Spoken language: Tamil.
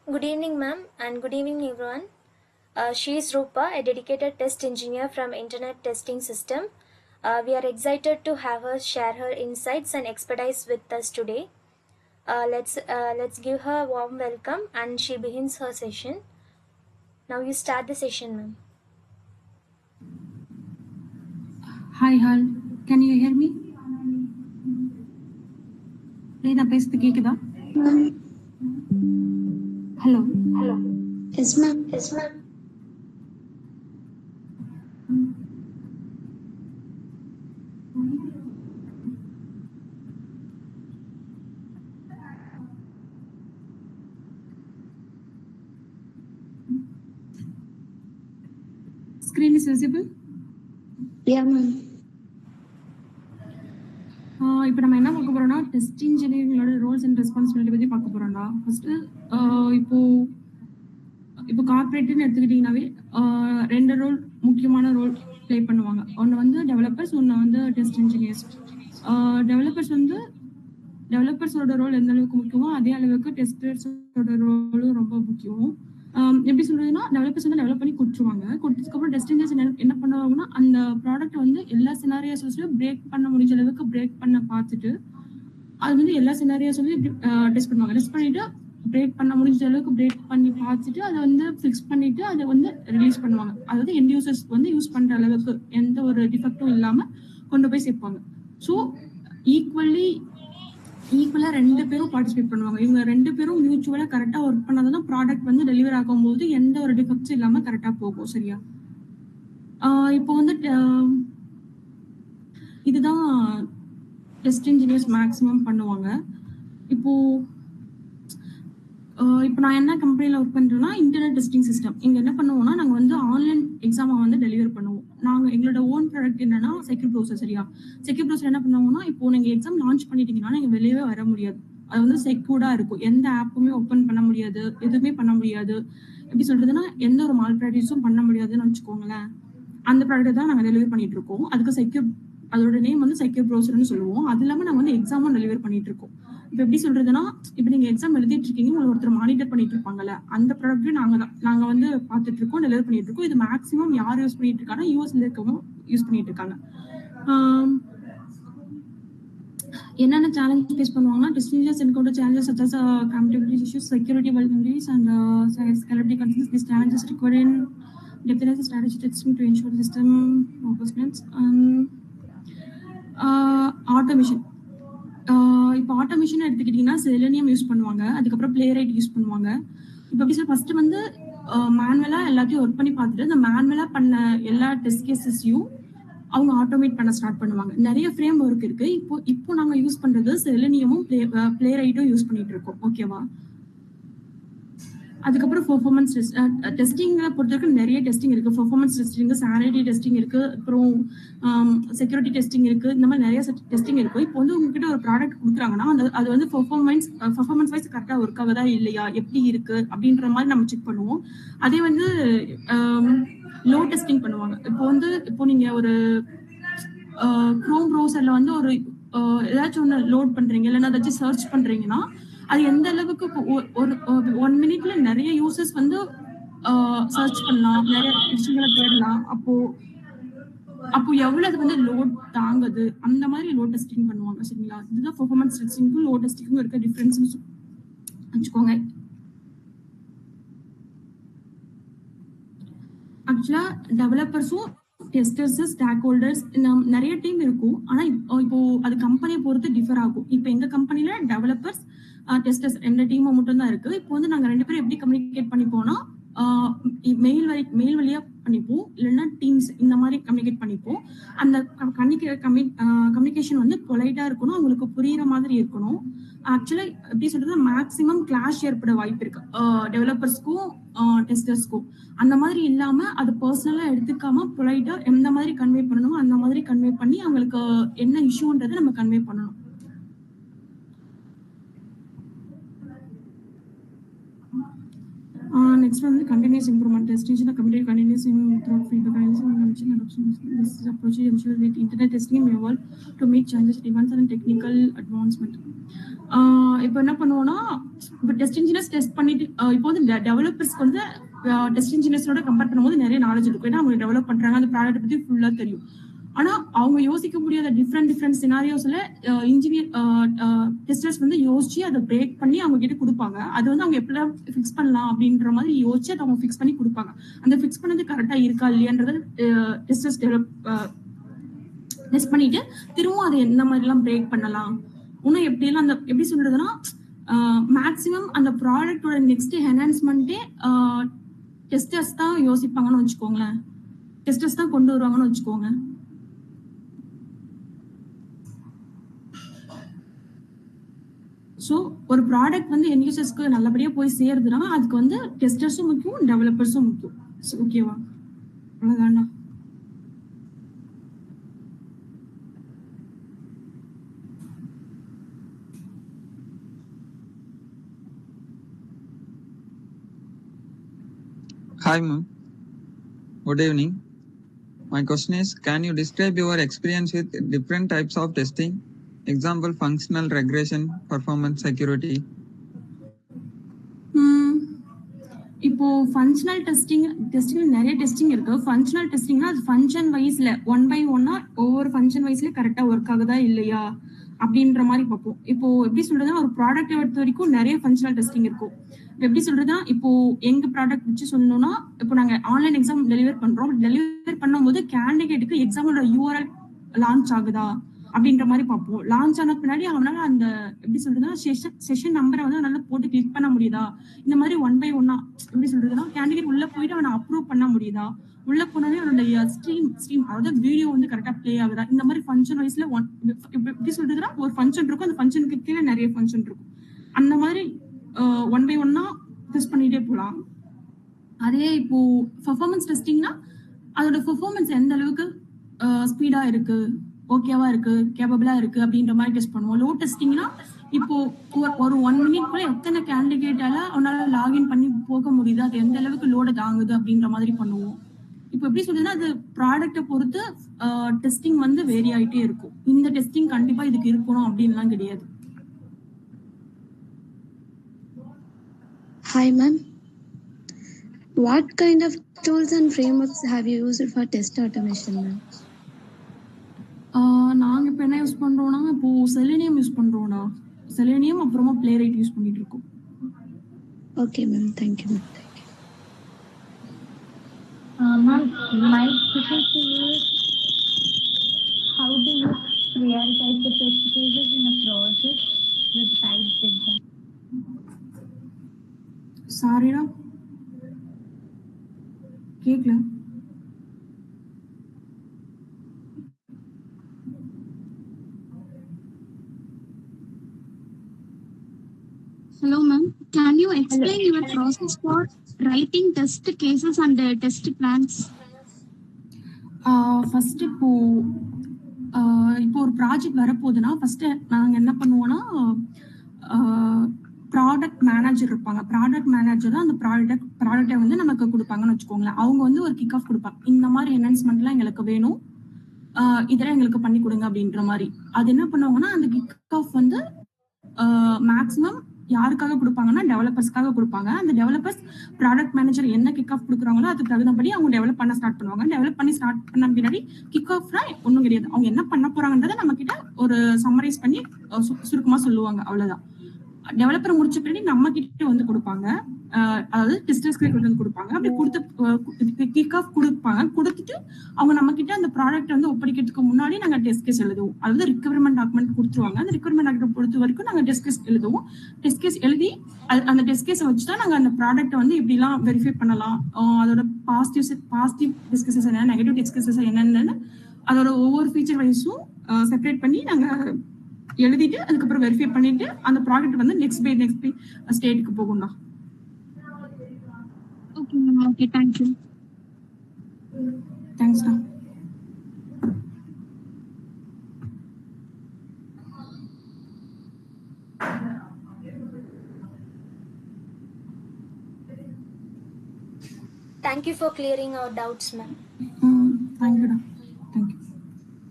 Good evening, ma'am, and good evening, everyone. She is Rupa, a dedicated test engineer from Internet Testing System. We are excited to have her share her insights and expertise with us today. Let's give her a warm welcome, and she begins her session. Now you start the session, ma'am. Hi, Hal. Can you hear me? நான் பேசுறது கேக்குதா? Hello. Yes, ma'am. Screen is visible? Yeah, ma'am. இப்போ நம்ம என்ன பார்க்க போறோம்னா டெஸ்ட் இன்ஜினியரிங்கோட ரோல்ஸ் அண்ட் ரெஸ்பான்சிபிலிட்டி பத்தி பார்க்க போறோம்டா. ஃபர்ஸ்ட் இப்போ கார்ப்பரேட்னு எடுத்துக்கிட்டீங்கன்னாவே ரெண்டு ரோல் முக்கியமான ரோல் ப்ளே பண்ணுவாங்க. ஒன்று வந்து டெவலப்பர்ஸ், ஒன்று வந்து டெஸ்ட் இன்ஜினியர்ஸ். டெவலப்பர்ஸோட ரோல் எந்த அளவுக்கு முக்கியமோ அதே அளவுக்கு டெஸ்டர்ஸோட ரோலும் ரொம்ப முக்கியம். எப்படி சொல்றதுன்னா, டெவலப்பர்ஸ் வந்து டெவலப் பண்ணி கொடுத்துருவாங்க. கொடுத்ததுக்கப்புறம் டெஸ்ட் இன்ஜினியர்ஸ் என்ன பண்ணுவாங்கன்னா, அந்த ப்ராடக்ட் வந்து எல்லா சினாரியோஸ்லயும் பிரேக் பண்ண முடிஞ்ச அளவுக்கு பிரேக் பண்ண பார்த்துட்டு, அது வந்து எல்லா சினாரியோஸ்லயும் டெஸ்ட் பண்ணுவாங்க. டெஸ்ட் பண்ணிட்டு பிரேக் பண்ண முடிஞ்ச அளவுக்கு பிரேக் பண்ணி பார்த்துட்டு அதை வந்து ஃபிக்ஸ் பண்ணிட்டு அதை வந்து ரிலீஸ் பண்ணுவாங்க. அதாவது எண்ட் யூசர்ஸ் வந்து யூஸ் பண்ற அளவுக்கு எந்த ஒரு டிஃபெக்டும் இல்லாம கொண்டு போய் சேர்ப்பாங்க. ஸோ ஈக்குவலா ரெண்டு பேரும் பார்ட்டிசிபேட் பண்ணுவாங்க. இவங்க ரெண்டு பேரும் மியூச்சுவலா கரெக்டா ஒர்க் பண்ணாதான் ப்ராடக்ட் வந்து டெலிவர் ஆகும்போது எந்த ஒரு டிஃபெக்ட்ஸும் இல்லாம கரெக்டா போகும். சரியா? இப்போ வந்து இதுதான் டெஸ்ட் இன்ஜினியர்ஸ் மேக்ஸிமம் பண்ணுவாங்க. இப்போ நான் என்ன கம்பெனியில் ஒர்க் பண்ணுறேன்னா, இன்டர்நெட் டெஸ்டிங் சிஸ்டம். இங்கே என்ன பண்ணுவோம்னா, நாங்கள் வந்து ஆன்லைன் எக்ஸாமை வந்து டெலிவர் பண்ணுவோம். நாங்கள் எங்களோட ஓன் ப்ராடக்ட் என்னன்னா செக்யூர் ப்ரௌசர். சரியா? செக்யூர் ப்ரௌசர் என்ன பண்ணுவோம்னா, இப்போ நீங்கள் எக்ஸாம் லான்ச் பண்ணிட்டீங்கன்னா நீங்கள் வெளியவே வர முடியாது. அது வந்து செக்யூர்டா இருக்கும். எந்த ஆப்புமே ஓப்பன் பண்ண முடியாது, எதுவுமே பண்ண முடியாது. எப்படி சொல்றதுன்னா, எந்த ஒரு மால் ப்ராக்டிஸும் பண்ண முடியாதுன்னு வச்சுக்கோங்களேன். அந்த ப்ராடக்ட் தான் நாங்கள் டெலிவர் பண்ணிட்டு இருக்கோம். அதுக்கு அதோட நேம் வந்து செக்யூர் ப்ரௌசர்னு சொல்லுவோம். அது இல்லாமல் நாங்கள் வந்து எக்ஸாமும் டெலிவர் பண்ணிட்டு இருக்கோம். இப்போ எப்படி சொல்றதுன்னா, இப்போ நீங்க எக்ஸாம் எழுதிட்டு இருக்கீங்க, உங்களை ஒருத்தர் மானிட்டர் பண்ணிட்டு இருப்பாங்கல்ல, அந்த ப்ராடக்ட்டையும் நாங்க வந்து பார்த்துட்டு இருக்கோம், டெலிவர் பண்ணிட்டு இருக்கோம். இது மேக்ஸிமம் யார் யூஸ் பண்ணிட்டு இருக்காங்கன்னா, யூஎஸ்ல இருக்கவங்க யூஸ் பண்ணிட்டு இருக்காங்க. என்னென்ன சேலஞ்ச் ஃபேஸ் பண்ணுவாங்கன்னா, test engineers encounter challenges such as compatibility issues, security vulnerabilities, and scalability concerns. These challenges require in-depth analysis, strategy testing to ensure system robustness and automation. இப்போ ஆட்டோமேஷன் எடுத்துக்கிட்டீங்கன்னா செலினியம் யூஸ் பண்ணுவாங்க, அதுக்கப்புறம் பிளேரைட் யூஸ் பண்ணுவாங்க. இப்போ எப்படி சொல்ல, ஃபர்ஸ்ட் வந்து மேனுவலா எல்லாத்தையும் ஒர்க் பண்ணி பார்த்துட்டு அந்த மேனுவலா பண்ண எல்லா டெஸ்ட் கேசஸையும் அவங்க ஆட்டோமேட் பண்ண ஸ்டார்ட் பண்ணுவாங்க. நிறைய ஃப்ரேம் ஒர்க் இருக்கு. இப்போ நாங்க யூஸ் பண்றது செலினியமும் பிளேரைட்டும் யூஸ் பண்ணிட்டு இருக்கோம். ஓகேவா? அதுக்கப்புறம் பெர்ஃபார்மன்ஸ் டெஸ்டிங்கை பொறுத்தவரைக்கும் நிறைய டெஸ்டிங் இருக்கு. பெர்ஃபார்மன்ஸ் டெஸ்டிங், சானிட்டி டெஸ்டிங் இருக்கு, அப்புறம் செக்யூரிட்டி டெஸ்டிங் இருக்கு. இந்த மாதிரி நிறைய டெஸ்டிங் இருக்கு. இப்போ வந்து உங்ககிட்ட ஒரு ப்ராடக்ட் கொடுக்குறாங்கன்னா அது வந்து பெர்ஃபார்மன்ஸ் வைஸ் கரெக்டாக ஒர்க் ஆகுதா இல்லையா, எப்படி இருக்கு அப்படின்ற மாதிரி நம்ம செக் பண்ணுவோம். அதே வந்து லோ டெஸ்டிங் பண்ணுவாங்க. இப்போ நீங்க ஒரு குரோம் ப்ரௌசர்ல வந்து ஒரு ஏதாச்சும் ஒன்று லோட் பண்றீங்க, இல்லைன்னா ஏதாச்சும் சர்ச் பண்றீங்கன்னா அது எந்த அளவுக்கு ஒரு 1 மினிட்ல நிறைய யூசர்ஸ் வந்து சர்ச் பண்ணலாம், நிறைய விஷயங்களை தேடலாம். அப்போ எவ்வளவு அது வந்து லோட் தாங்குது, அந்த மாதிரி லோட் டெஸ்டிங் பண்ணுவாங்க. சரிங்களா? இதுதான் பெர்ஃபார்மன்ஸ் டெஸ்டிங்கும் லோ டெஸ்டிங்கும் இருக்க டிஃபரன்ஸ் வச்சுக்கோங்க. ஆக்சுவலா டெவலப்பர்ஸும் டெஸ்டர்ஸ், ஸ்டாக் ஹோல்டர்ஸ் நிறைய டீம் இருக்கும். ஆனா இப்போ அது கம்பெனியை பொறுத்து டிஃபர் ஆகும். இப்போ எங்க கம்பெனில டெவலப்பர்ஸ், டெஸ்டர்ஸ் ரெண்டு டீமும் மட்டும் தான் இருக்கு. இப்போ வந்து நாங்க ரெண்டு பேரும் எப்படி கம்யூனிகேட் பண்ணிப்போம்னா, மெயில் வழியா பண்ணிப்போம், இல்லைன்னா டீம்ஸ் இந்த மாதிரி கம்யூனிகேட் பண்ணிப்போம். அந்த கம்யூனிகேஷன் வந்து பொலைட்டா இருக்கணும், அவங்களுக்கு புரியுற மாதிரி இருக்கணும். ஆக்சுவலா எப்படி சொல்றது, மேக்ஸிமம் கிளாஷ் ஏற்பட வாய்ப்பு இருக்கு டெவலப்பர்ஸ்க்கும் டெஸ்டர்ஸ்க்கும். அந்த மாதிரி இல்லாம அது பர்சனலா எடுத்துக்காம பொலைட்டா எந்த மாதிரி கன்வே பண்ணணுமோ அந்த மாதிரி கன்வே பண்ணி அவங்களுக்கு என்ன இஷ்யூன்றதை நம்ம கன்வே பண்ணணும். Next one, continuous improvement testing. Committed continuous through feedback analysis and adoption. This is approach to ensure that internet testing may evolve to meet changes, demands and technical advancement. இப்போ என்ன பண்ணுவோம்னா, இப்போ டெஸ்ட் இன்ஜினியர்ஸ் டெஸ்ட் பண்ணிட்டு இப்போ வந்து டெவலப்பர்ஸ்க்கு வந்து டெஸ்ட் இன்ஜினியர்ஸோட கம்பேர் பண்ணும்போது நிறைய நாலேஜ் இருக்கும். ஏன்னா அவங்க டெவலப் பண்றாங்க, அந்த ப்ராடக்ட் பத்தி ஃபுல்லா தெரியும். ஆனா அவங்க யோசிக்க முடியாத டிஃப்ரெண்ட் சினாரியோஸ்ல இன்ஜினியர் டெஸ்டர்ஸ் வந்து யோசிச்சு அதை பிரேக் பண்ணி அவங்க கிட்ட கொடுப்பாங்க. அது வந்து அவங்க எப்படிலாம் ஃபிக்ஸ் பண்ணலாம் அப்படின்ற மாதிரி யோசிச்சு அதை அவங்க ஃபிக்ஸ் பண்ணி கொடுப்பாங்க. அந்த ஃபிக்ஸ் பண்ணது கரெக்டா இருக்கா இல்லையான்றத டெஸ்டர்ஸ் டெஸ்ட் பண்ணிட்டு திரும்பவும் அதை எந்த மாதிரிலாம் பிரேக் பண்ணலாம், இன்னும் எப்படிலாம் அந்த எப்படி சொல்றதுன்னா மேக்ஸிமம் அந்த ப்ராடக்டோட நெக்ஸ்ட் என்ஹான்ஸ்மெண்ட்டே டெஸ்டர்ஸ் தான் யோசிப்பாங்கன்னு வச்சுக்கோங்களேன். டெஸ்டர்ஸ் தான் கொண்டு வருவாங்கன்னு வச்சுக்கோங்க. ஸோ ஒரு ப்ராடக்ட் வந்து எண்ட் யூசர்ஸ்க்கு நல்லபடியா போய் சேருதுன்னா அதுக்கு வந்து டெஸ்டர்ஸும் முக்கியம், டெவலப்பர்ஸும் முக்கியம். ஓகேவா? அவ்வளவுதானா? Hi ma'am, good evening. My question is, can you describe your experience with different types of testing? Example, functional regression, performance, security. இப்போ ஃபங்க்ஷனல் டெஸ்டிங் நிறைய டெஸ்டிங் இருக்கு. ஃபங்க்ஷனல் டெஸ்டிங்னா அது ஃபங்க்ஷன் வைஸ்ல ஒன் பை ஒன்னா ஒவ்வொரு ஃபங்க்ஷன் வைஸ்ல கரெக்டா ஒர்க் ஆகுதா இல்லையா அப்படின்ற மாதிரி பார்ப்போம். இப்போ எப்படி சொல்றதுன்னா ஒரு ப்ராடக்ட் பொறுத்த வரைக்கும் நிறைய ஃபங்க்ஷனல் டெஸ்டிங் இருக்கும். எப்படி சொல்றதுன்னா இப்போ எங்க ப்ராடக்ட் வச்சு சொல்லணும்னா இப்போ நாங்க ஆன்லைன் எக்ஸாம் டெலிவர் பண்றோம். டெலிவர் பண்ணும்போது கேண்டிடேட்டுக்கு எக்ஸாமோட யூஆர்எல் லான்ச் ஆகுதா அப்படின்ற மாதிரி பார்ப்போம். லான்ச் ஆன பின்னாடி அவனால அந்த எப்படி சொல்றதுன்னா செஷன் நம்பரை வந்து அவனால போட்டு கிளிக் பண்ண முடியுதா, இந்த மாதிரி ஒன் பை ஒன்னா எப்படி சொல்றதுன்னா கேண்டிடேட் உள்ள போயிட்டு அவனை அப்ரூவ் பண்ண முடியுதா, உள்ள போனாலே அவனுடைய ஸ்ட்ரீம் அதாவது வீடியோ வந்து கரெக்டா பிளே ஆகுதா, இந்த மாதிரி ஃபங்க்ஷன் வைஸ்ல எப்படி சொல்றதுன்னா ஒரு ஃபங்க்ஷன் இருக்கும், அந்த ஃபங்க்ஷனுக்கு கீழே நிறைய ஃபங்க்ஷன் இருக்கும். அந்த மாதிரி ஒன் பை ஒன்னா டெஸ்ட் பண்ணிட்டே போகலாம். அதே இப்போ பெர்ஃபார்மன்ஸ் டெஸ்டிங்னா அதோட பெர்ஃபார்மன்ஸ் எந்த அளவுக்கு ஸ்பீடா இருக்கு, ஓகேவா இருக்கு, கேப்பபிளா இருக்கு அப்படின்ற மாதிரி டெஸ்ட் பண்ணுவோம். லோ டெஸ்டிங்னா இப்போ ஒரு 1 மினிட் கூட எத்தனை கேண்டிடேட்டால அவனால லாகின் பண்ணி போக முடியுது, அது எந்த அளவுக்கு லோட தாங்குது அப்படின்ற மாதிரி பண்ணுவோம். இப்போ எப்படி சொல்றதுன்னா அது ப்ராடக்டை பொறுத்து டெஸ்டிங் வந்து வேரி ஆயிட்டே இருக்கும். இந்த டெஸ்டிங் கண்டிப்பா இதுக்கு இருக்கணும் அப்படின்லாம் கிடையாது. Hi ma'am, what kind of tools and frameworks have you used for test automation ma'am? நாங்க இப்போ என்ன யூஸ் பண்றோம்னா இப்போ செலினியம் யூஸ் பண்றோம்னா, செலினியம் அப்புறமா பிளேரைட் யூஸ் பண்ணிட்டு இருக்கோம். Okay ma'am, thank you ma'am. Ma'am, my question to you is, how do you prioritize the test cases in a process with type design? சாரிடா கேக்கல. Hello ma'am, can you explain your process for writing test cases and test plans? First இப்போ ஒரு ப்ராஜெக்ட் வரப்போகுதுன்னா ஃபர்ஸ்ட் நாங்க என்ன பண்ணுவோம்னா ப்ராடக்ட் மேனேஜர் இருப்பாங்க. ப்ராடக்ட் மேனேஜர் தான் அந்த ப்ராடக்டை வந்து நமக்கு கொடுப்பாங்கன்னு வச்சுக்கோங்களேன். அவங்க வந்து ஒரு கிக் ஆஃப் கொடுப்பாங்க, இந்த மாதிரி என்ஹான்ஸ்மெண்ட்லாம் எங்களுக்கு வேணும், இதெல்லாம் எங்களுக்கு பண்ணி கொடுங்க அப்படின்ற மாதிரி. அது என்ன பண்ணுவாங்கன்னா அந்த கிக் ஆஃப் வந்து மேக்ஸிமம் யாருக்காக கொடுப்பாங்கன்னா டெவலப்பர்ஸ்க்காக கொடுப்பாங்க. அந்த டெவலப்பர்ஸ் ப்ராடக்ட் மேனேஜர் என்ன கிக் ஆஃப் கொடுக்குறாங்களோ அதுக்கு தகுந்தபடி அவங்க டெவலப் பண்ண ஸ்டார்ட் பண்ணுவாங்க. டெவலப் பண்ணி ஸ்டார்ட் பண்ண பின்னாடி கிக் ஆஃப்னா ஒன்றும் கிடையாது, அவங்க என்ன பண்ண போறாங்கன்றதை நம்ம கிட்ட ஒரு சம்மரைஸ் பண்ணி சுருக்கமா சொல்லுவாங்க, அவ்வளவுதான். டெவலப்பர் முடிச்ச பின்னாடி நம்ம கிட்ட வந்து கொடுப்பாங்க, அதாவது டெஸ்டர்ஸ் கிட்ட வந்து கொடுப்பாங்க. அப்படி கொடுத்து கிக் ஆஃப் கொடுப்பாங்க. கொடுத்துட்டு அவங்க நம்ம கிட்ட அந்த ப்ராடக்ட் வந்து ஒப்படைக்கிறதுக்கு முன்னாடி நாங்க டெஸ்ட் கேஸ் எழுதுவோம். அதாவது ரிக்வயர்மெண்ட் டாக்குமெண்ட் கொடுத்துருவாங்க. அந்த ரிக்வயர்மெண்ட் டாக்குமெண்ட் பொறுத்த வரைக்கும் நாங்க டெஸ்ட் கேஸ் எழுதுவோம். டெஸ்ட் கேஸ் எழுதி அந்த டெஸ்ட் கேஸை வச்சுதான் நாங்க அந்த ப்ராடக்ட் வந்து எப்படிலாம் வெரிஃபை பண்ணலாம், அதோட பாசிட்டிவ் டெஸ்ட் கேசஸ் என்ன, நெகட்டிவ் டெஸ்ட் கேசஸ் என்னன்னு அதோட ஒவ்வொரு ஃபீச்சர் வைஸும் செப்பரேட் பண்ணி நாங்க எழுதிட்டு அதுக்கப்புறம் வெரிஃபை பண்ணிட்டு அந்த ப்ராடக்ட் வந்து நெக்ஸ்ட் பை ஸ்டேட்டுக்கு போகும்டா. Okay ma'am, okay, thank you. Thanks டா. Thank you for clearing our doubts, ma'am.